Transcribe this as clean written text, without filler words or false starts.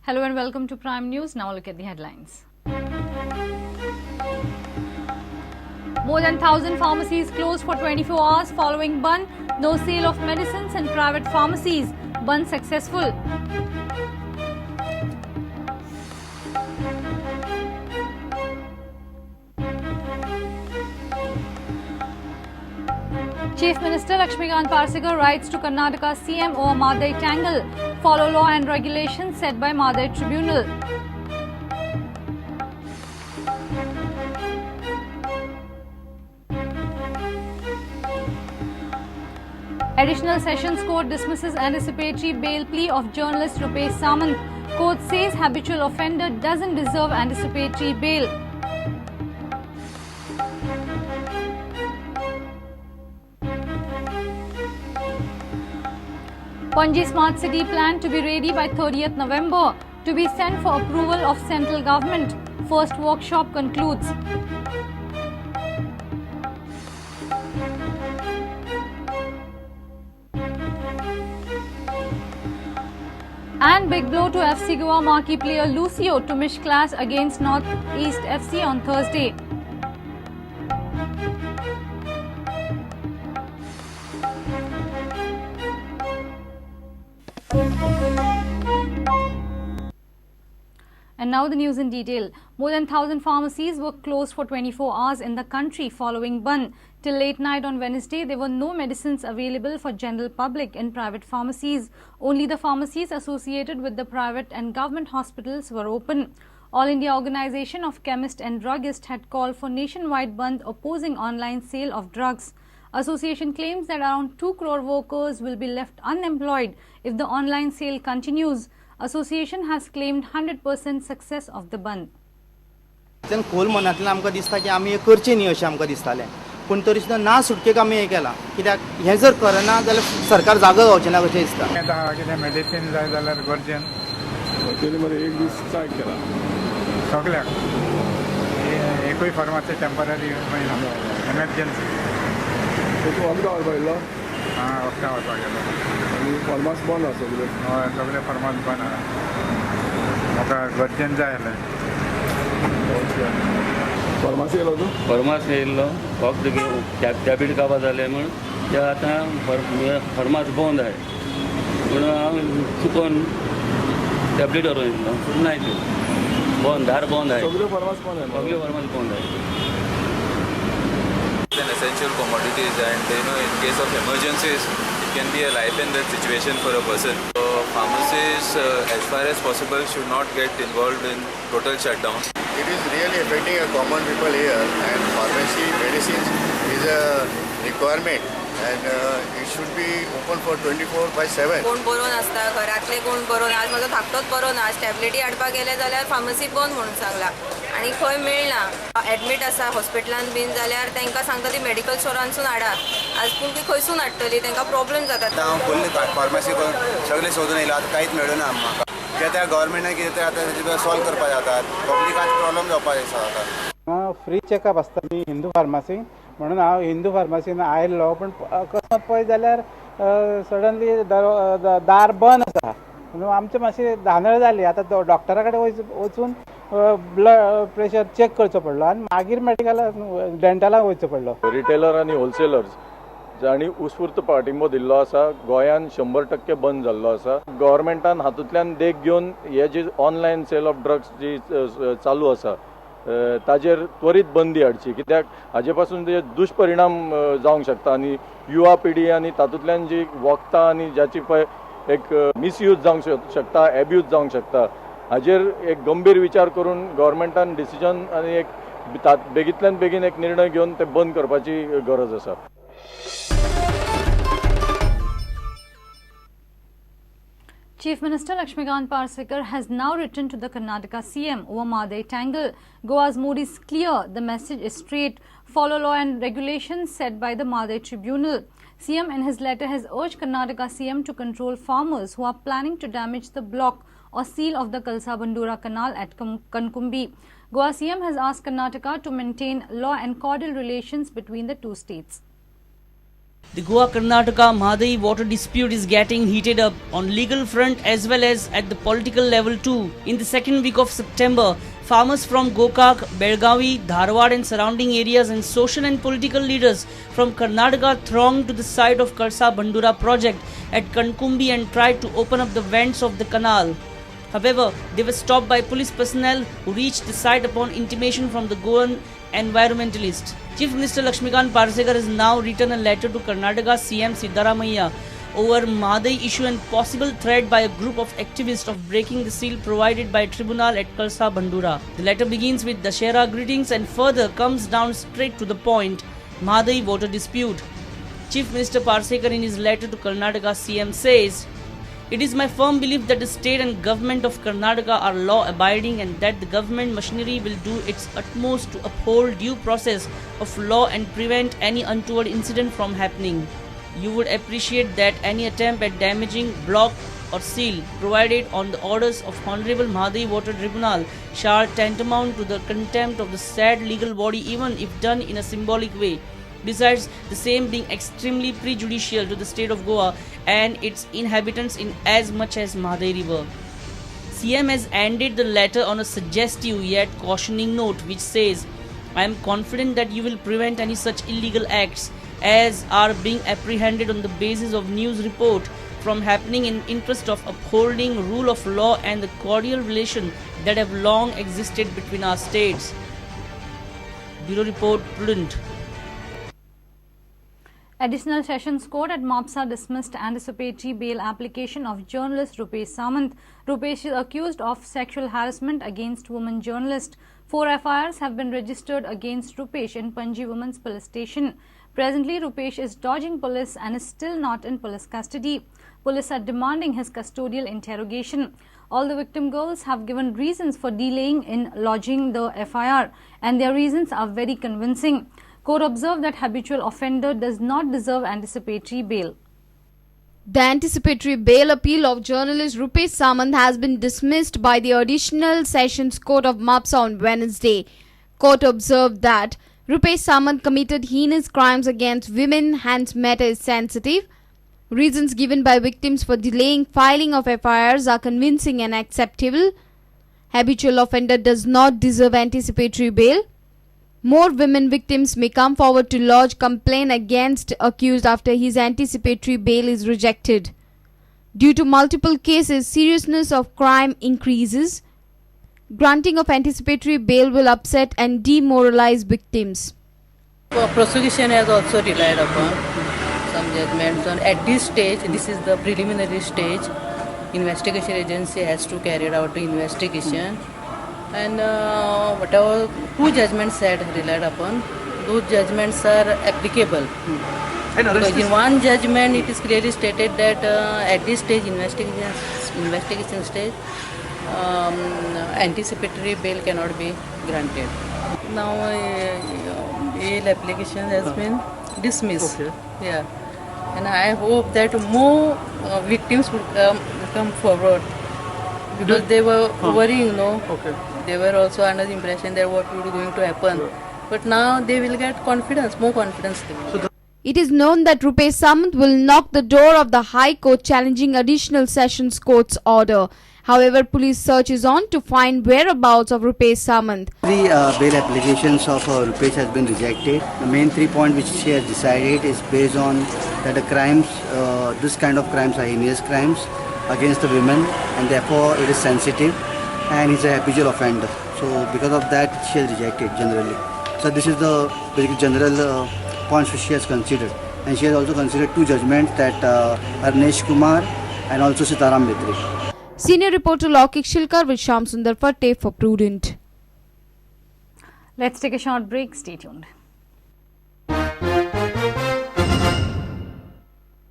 Hello and welcome to Prime News. Now look at the headlines. More than 1,000 pharmacies closed for 24 hours following Bandh. No sale of medicines in private pharmacies. Bandh successful. Chief Minister Lakshmikant Parsekar writes to Karnataka CM over Madai tangle. Follow law and regulations set by Madai Tribunal. Additional Sessions Court dismisses anticipatory bail plea of journalist Rupesh Samant. Court says habitual offender doesn't deserve anticipatory bail. Panji Smart City plan to be ready by 30th November, to be sent for approval of central government. First workshop concludes. And big blow to FC Goa marquee player Lucio to miss clash against North East FC on Thursday. And now the news in detail. More than 1,000 pharmacies were closed for 24 hours in the country following Bandh. Till late night on Wednesday, there were no medicines available for general public in private pharmacies. Only the pharmacies associated with the private and government hospitals were open. All India Organization of Chemists and Druggists had called for nationwide Bandh opposing online sale of drugs. Association claims that around 2 crore workers will be left unemployed if the online sale continues. Association has claimed 100% success of the Bandh. खोल मनांतल्यान आमकां दिसता की आमी हे करचें न्ही अशें आमकां दिसतालें पूण तरी सुद्दां ना सुटकेक आमी हें केलां कित्याक हें जर करना जाल्यार सरकार जागो गावचें ना कशें दिसता कितें मेडिसीन जाय जाल्यार गरजेन पयलीं मरे एक दीस स्ट्रायक केला सगळ्याक एकूय फार्मासी टेम्पररी मेळना एमर्जन्सी तूं वखदां व्हरपा येयलो हां वखदां व्हरपाक गेलो आनी फार्मास बंद आसा सगळे हय सगळे फार्मास बंद आहा म्हाका गरजेन जाय आसलें फार्मासी येयलो तूं फर्मास येयल्लो फक्त टॅबलेट खावपा जालें म्हण ते आतां फर्मास बंद आहाय पूण हांव चुकोन टॅबलेट व्हरोन येयल्लो पूण नाय त्यो बंद दार बंद आहाय सगळे फार्मास बंद आहाय सगळे फार्मास बंद आहाय An essential commodities, and in case of emergencies it can be a life and death situation for a person. So pharmacies as far as possible should not get involved in total shutdown. It is really affecting a common people here, and pharmacy medicines is a requirement, and it should be open for 24/7. कोण बरो नासता घरातले कोण बरो ना आज म्हाजो धाकटोच बरो ना आज टॅबलेटी हाडपाक गेले जाल्यार फार्मसी बंद म्हणून सांगला आनी खंय मेळना एडमीट आसा हॉस्पिटलान बीन जाल्यार तांकां सांगता ती मेडिकल स्टोरांसून हाडात आज पूण ती खंयसून हाडटली तांकां प्रॉब्लेम जाता हांव पयलीं फार्मासी सगळे सोदून येयलो आतां कांयच मेळना म्हाका कित्याक गव्हर्मेंटान कितें आतां तेजे सॉल्व करपा जाता पब्लिकाक प्रॉब्लेम जावपा जाता फ्री चॅकअप आसता न्ही हिंदू फार्मासी म्हणून हांव हिंदू फार्मासीन आयल्लो पूण अकस्मात पळयत जाल्यार सडनली दार बंद आसा म्हणून आमचें मातशी धांदळ जाली आतां डॉक्टरा कडेन वचून ब्लड प्रेशर चॅक करचो पडलो आनी मागीर मेडिकलाक डेंटलाक वयचो पडलो रिटेलर आनी होलसेलर्स जाणी उत्स्फूर्त पाठिंबो दिल्लो आसा गोंयान 100% बंद जाल्लो आसा गव्हर्मेंटान हातूंतल्यान देख घेवन हे जी ऑनलायन सेल ऑफ ड्रग्स जी चालू आसा ताजेर त्वरीत बंदी हाडची कित्याक हाजे पासून जे दुश्परिणाम जावंक शकता आनी युवा पिढी आनी तातूंतल्यान जी वखदां आनी जाची पळय एक मिसयूज जावंक शकता एब्यूज जावंक शकता हाजेर एक गंभीर विचार करून गव्हर्मेंटान डिसिजन आनी एक बेगींतल्यान बेगीन एक निर्णय घेवन ते बंद करपाची गरज आसा Chief Minister Lakshmikant Parsekar has now written to the Karnataka CM over Madai tangle. Goa's mood is clear. The message is straight. Follow law and regulations set by the Madai Tribunal. CM in his letter has urged Karnataka CM to control farmers who are planning to damage the block or seal of the Kalsa-Bandura Canal at Kankumbi. Goa CM has asked Karnataka to maintain law and cordial relations between the two states. The Goa-Karnataka Mahadayi water dispute is getting heated up on legal front as well as at the political level too. In the second week of September, farmers from Gokak, Belgavi, Dharwad and surrounding areas and social and political leaders from Karnataka thronged to the site of Kalsa Bandura project at Kankumbi and tried to open up the vents of the canal. However, they were stopped by police personnel who reached the site upon intimation from the Goan environmentalist. Chief Minister Lakshmikant Parsekar has now written a letter to Karnataka CM Siddaramaiah over Mahadayi issue and possible threat by a group of activists of breaking the seal provided by tribunal at Kalsa Bandura. The letter begins with Dashera greetings and further comes down straight to the point, Mahadayi water dispute. Chief Minister Parsekar in his letter to Karnataka CM says, "It is my firm belief that the state and government of Karnataka are law-abiding and that the government machinery will do its utmost to uphold due process of law and prevent any untoward incident from happening. You would appreciate that any attempt at damaging, block or seal provided on the orders of Honorable Mahadayi Water Tribunal shall tantamount to the contempt of the said legal body even if done in a symbolic way. Besides, the same being extremely prejudicial to the state of Goa and its inhabitants in as much as Mahadayi River." CM has ended the letter on a suggestive yet cautioning note which says, "I am confident that you will prevent any such illegal acts as are being apprehended on the basis of news report from happening in interest of upholding rule of law and the cordial relation that have long existed between our states." Bureau Report, Prudent. Additional Sessions Court at Mopsa dismissed anticipatory bail application of journalist Rupesh Samant. Rupesh is accused of sexual harassment against woman journalist. 4 FIRs have been registered against Rupesh in Panji Women's Police Station. Presently, Rupesh is dodging police and is still not in police custody. Police are demanding his custodial interrogation. All the victim girls have given reasons for delaying in lodging the FIR, and their reasons are very convincing. Court observed that habitual offender does not deserve anticipatory bail. The anticipatory bail appeal of journalist Rupesh Samant has been dismissed by the Additional Sessions Court of Mopsa on Wednesday. Court observed that Rupesh Samant committed heinous crimes against women, hence matter is sensitive. Reasons given by victims for delaying filing of FIRs are convincing and acceptable. Habitual offender does not deserve anticipatory bail. More women victims may come forward to lodge complaint against accused after his anticipatory bail is rejected. Due to multiple cases, seriousness of crime increases. Granting of anticipatory bail will upset and demoralize victims. Prosecution has also relied upon some judgments on at this stage. This is the preliminary stage. Investigation agency has to carry out the investigation. And whatever 2 judgments had relied upon, those judgments are applicable. Because in one judgment it is clearly stated that at this stage, investigation stage, anticipatory bail cannot be granted. Now bail application has been dismissed. Okay. Yeah, and I hope that more victims would come forward because they were worrying, Okay. They were also under the impression that what would be going to happen. But now they will get confidence, more confidence. It is known that Rupesh Samant will knock the door of the High Court challenging Additional Sessions Court's order. However, police search is on to find whereabouts of Rupesh Samant. The bail applications of Rupesh has been rejected. The main 3 points which she has decided is based on that the crimes, this kind of crimes are heinous crimes against the women, and therefore it is sensitive, and he's a habitual offender. So because of that, she has rejected generally. So this is the basic general points which she has considered, and she has also considered 2 judgments, that Arnesh Kumar and also Sitaram Mitri. Senior reporter Laukik Shilkar with Shyam Sundar Fatte for Prudent. Let's take a short break. Stay tuned.